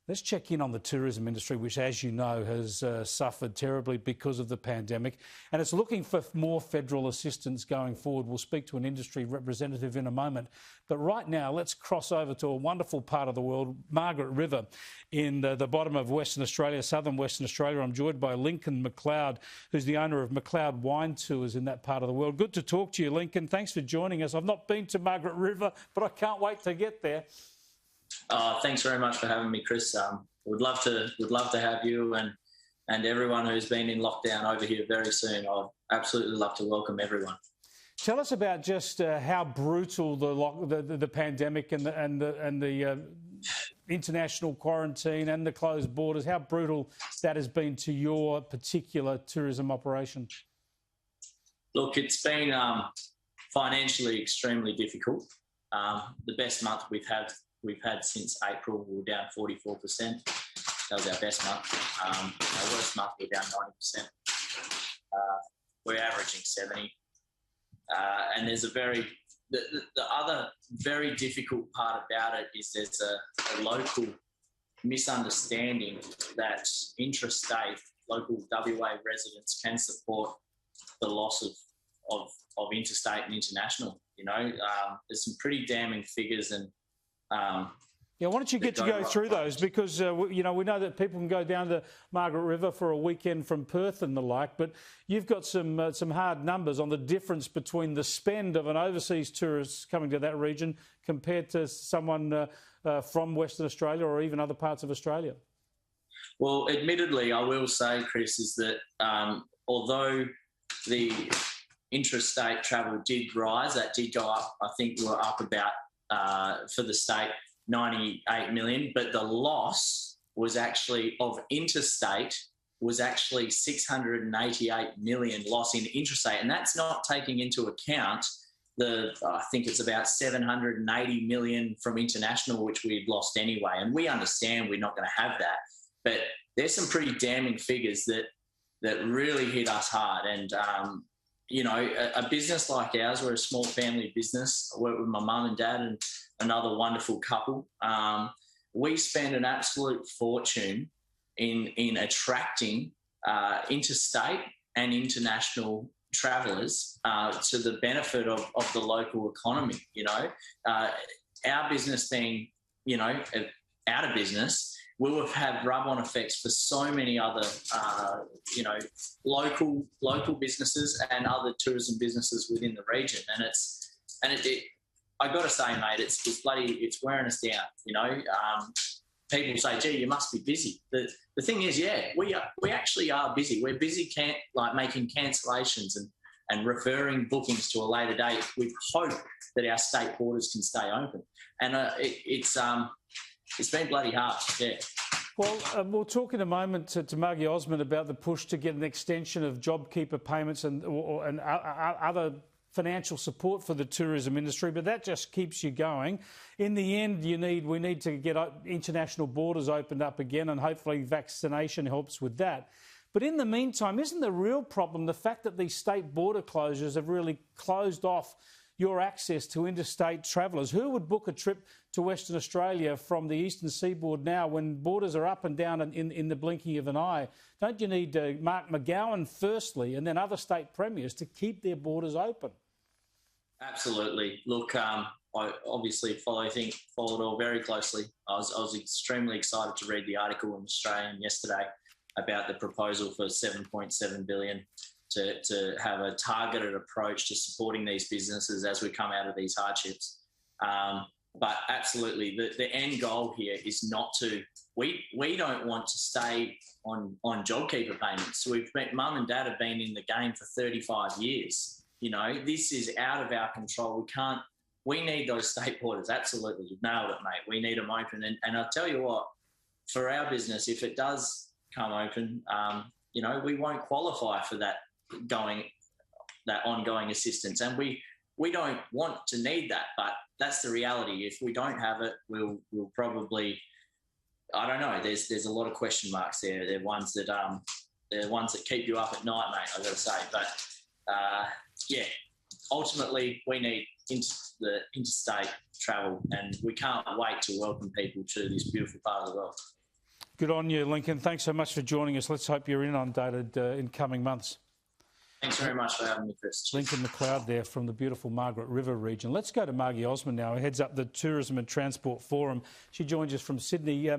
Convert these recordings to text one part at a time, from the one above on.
Let's check in on the tourism industry, which, as you know, has suffered terribly because of the pandemic, and it's looking for more federal assistance going forward. We'll speak to an industry representative in a moment. But right now, let's cross over to a wonderful part of the world, Margaret River, in the bottom of Western Australia, southern Western Australia. I'm joined by Lincoln McLeod, who's the owner of McLeod Wine Tours in that part of the world. Good to talk to you, Lincoln. Thanks for joining us. I've not been to Margaret River, but I can't wait to get there. Thanks very much for having me, Chris. Would love to have you and everyone who's been in lockdown over here very soon. I'd absolutely love to welcome everyone. Tell us about just how brutal the pandemic and the international quarantine and the closed borders, how brutal that has been to your particular tourism operation. Look, it's been financially extremely difficult. The best month we've had since April, we were down 44%. That was our best month. Our worst month, we were down 90%. We're averaging 70%. And there's the other very difficult part about it is there's a local misunderstanding that intrastate, local WA residents can support the loss of interstate and international. You know, there's some pretty damning figures and yeah, why don't you get to go through those? Because, you know, we know that people can go down to Margaret River for a weekend from Perth and the like, but you've got some hard numbers on the difference between the spend of an overseas tourist coming to that region compared to someone from Western Australia or even other parts of Australia. Well, admittedly, I will say, Chris, is that although the intrastate travel did rise, that did go up. I think we were up about, for the state, 98 million, but the loss was actually of interstate was actually 688 million loss in interstate, and that's not taking into account I think it's about 780 million from international, which we'd lost anyway. And we understand we're not going to have that, but there's some pretty damning figures that really hit us hard. And you know, a business like ours, we're a small family business. I work with my mum and dad and another wonderful couple. We spend an absolute fortune in attracting interstate and international travellers to the benefit of the local economy. You know, our business being, you know, out of business, we will have rub-on effects for so many other, you know, local businesses and other tourism businesses within the region. And I got to say, mate, it's wearing us down. You know, people say, "Gee, you must be busy." The thing is, yeah, we actually are busy. We're busy, making cancellations and referring bookings to a later date with hope that our state borders can stay open. And it's been bloody hard, yeah. Well, we'll talk in a moment to Margie Osmond about the push to get an extension of JobKeeper payments and other financial support for the tourism industry, but that just keeps you going. In the end, we need to get international borders opened up again, and hopefully vaccination helps with that. But in the meantime, isn't the real problem the fact that these state border closures have really closed off your access to interstate travellers? Who would book a trip to Western Australia from the eastern seaboard now when borders are up and down in the blinking of an eye? Don't you need Mark McGowan firstly and then other state premiers to keep their borders open? Absolutely. Look, I obviously followed it all very closely. I was extremely excited to read the article in Australian yesterday about the proposal for $7.7 billion to have a targeted approach to supporting these businesses as we come out of these hardships. But absolutely, the end goal here is not to. We don't want to stay on JobKeeper payments. Mum and Dad have been in the game for 35 years. You know, this is out of our control. We need those state borders. Absolutely, you've nailed it, mate. We need them open. And I'll tell you what, for our business, if it does come open, you know, we won't qualify for that ongoing assistance, and we don't want to need that, but that's the reality. If we don't have it, we'll probably, I don't know, there's a lot of question marks there. They're ones that keep you up at night, mate, I've got to say. But yeah, ultimately we need the interstate travel, and we can't wait to welcome people to this beautiful part of the world. Good on you, Lincoln. Thanks so much for joining us. Let's hope you're inundated in coming months. Thanks very much for having me, Chris. Lincoln McLeod there from the beautiful Margaret River region. Let's go to Margie Osmond now, who heads up the Tourism and Transport Forum. She joins us from Sydney.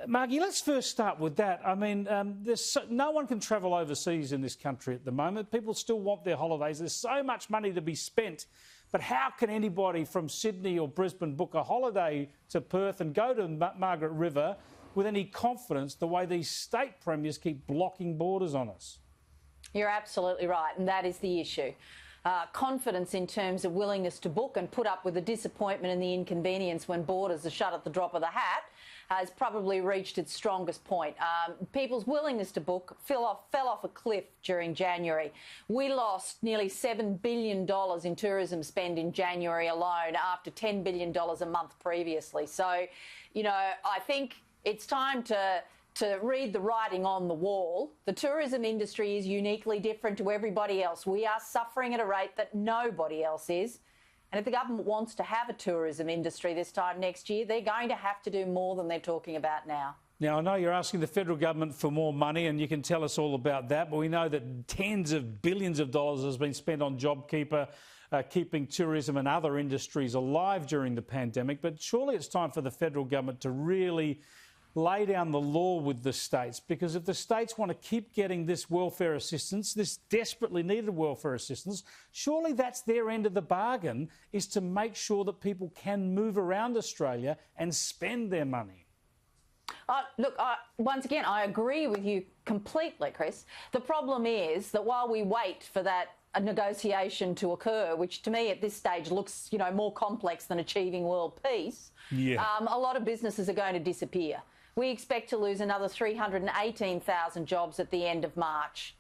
Margie, let's first start with that. I mean, no one can travel overseas in this country at the moment. People still want their holidays. There's so much money to be spent. But how can anybody from Sydney or Brisbane book a holiday to Perth and go to Margaret River with any confidence the way these state premiers keep blocking borders on us? You're absolutely right, and that is the issue. Confidence in terms of willingness to book and put up with the disappointment and the inconvenience when borders are shut at the drop of the hat has probably reached its strongest point. People's willingness to book fell off a cliff during January. We lost nearly $7 billion in tourism spend in January alone after $10 billion a month previously. So, you know, I think it's time to read the writing on the wall. The tourism industry is uniquely different to everybody else. We are suffering at a rate that nobody else is. And if the government wants to have a tourism industry this time next year, they're going to have to do more than they're talking about now. Now, I know you're asking the federal government for more money, and you can tell us all about that, but we know that tens of billions of dollars has been spent on JobKeeper, keeping tourism and other industries alive during the pandemic. But surely it's time for the federal government to really lay down the law with the states, because if the states want to keep getting this welfare assistance, this desperately needed welfare assistance, surely that's their end of the bargain, is to make sure that people can move around Australia and spend their money. Look, once again, I agree with you completely, Chris. The problem is that while we wait for that negotiation to occur, which to me at this stage looks, you know, more complex than achieving world peace, a lot of businesses are going to disappear. We expect to lose another 318,000 jobs at the end of March.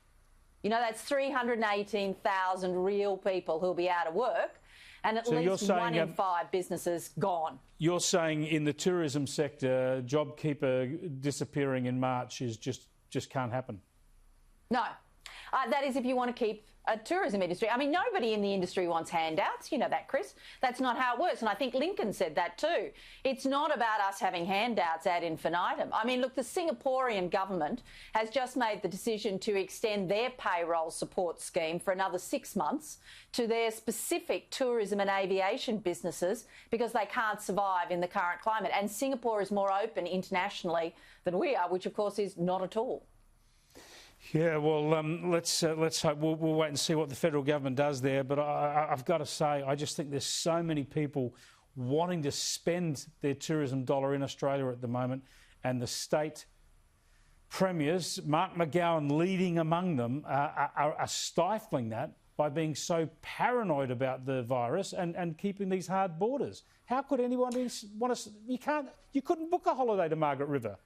You know, that's 318,000 real people who'll be out of work, and at least 1 in 5 businesses gone. You're saying in the tourism sector, JobKeeper disappearing in March is just can't happen? No. That is if you want to keep a tourism industry. I mean, nobody in the industry wants handouts. You know that, Chris. That's not how it works. And I think Lincoln said that too. It's not about us having handouts ad infinitum. I mean, look, the Singaporean government has just made the decision to extend their payroll support scheme for another 6 months to their specific tourism and aviation businesses because they can't survive in the current climate. And Singapore is more open internationally than we are, which of course is not at all. Yeah, well, let's hope. We'll wait and see what the federal government does there. But I've got to say, I just think there's so many people wanting to spend their tourism dollar in Australia at the moment, and the state premiers, Mark McGowan leading among them, are stifling that by being so paranoid about the virus and keeping these hard borders. How could anyone want to? You couldn't book a holiday to Margaret River.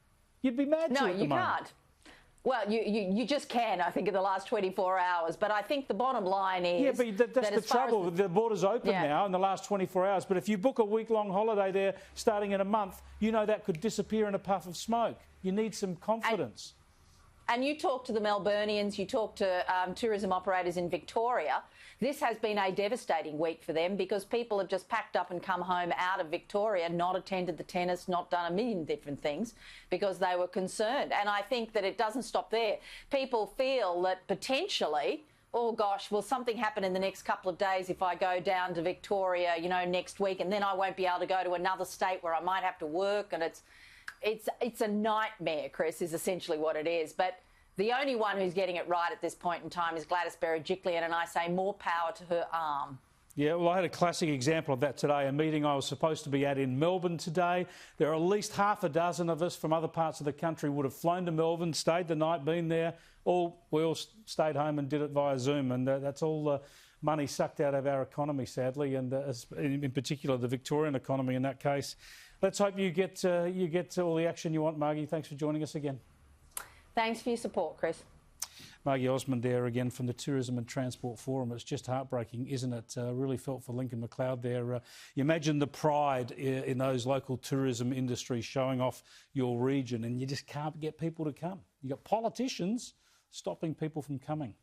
You'd be mad to at the moment. No, you can't. Well, you just can, I think, in the last 24 hours. But I think the bottom line is... Yeah, but that's the trouble. The border's open now in the last 24 hours. But if you book a week-long holiday there starting in a month, you know that could disappear in a puff of smoke. You need some confidence. And you talk to the Melburnians, you talk to tourism operators in Victoria. This has been a devastating week for them because people have just packed up and come home out of Victoria, not attended the tennis, not done a million different things because they were concerned. And I think that it doesn't stop there. People feel that potentially, oh gosh, will something happen in the next couple of days if I go down to Victoria, you know, next week, and then I won't be able to go to another state where I might have to work, and it's a nightmare, Chris, is essentially what it is. But the only one who's getting it right at this point in time is Gladys Berejiklian, and I say more power to her arm. Yeah, well, I had a classic example of that today, a meeting I was supposed to be at in Melbourne today. There are at least half a dozen of us from other parts of the country would have flown to Melbourne, stayed the night, been there. We all stayed home and did it via Zoom, and that's all money sucked out of our economy, sadly, and in particular the Victorian economy in that case. Let's hope you get all the action you want, Margie. Thanks for joining us again. Thanks for your support, Chris. Margie Osmond there again from the Tourism and Transport Forum. It's just heartbreaking, isn't it? Really felt for Lincoln McLeod there. You imagine the pride in those local tourism industries showing off your region, and you just can't get people to come. You've got politicians stopping people from coming.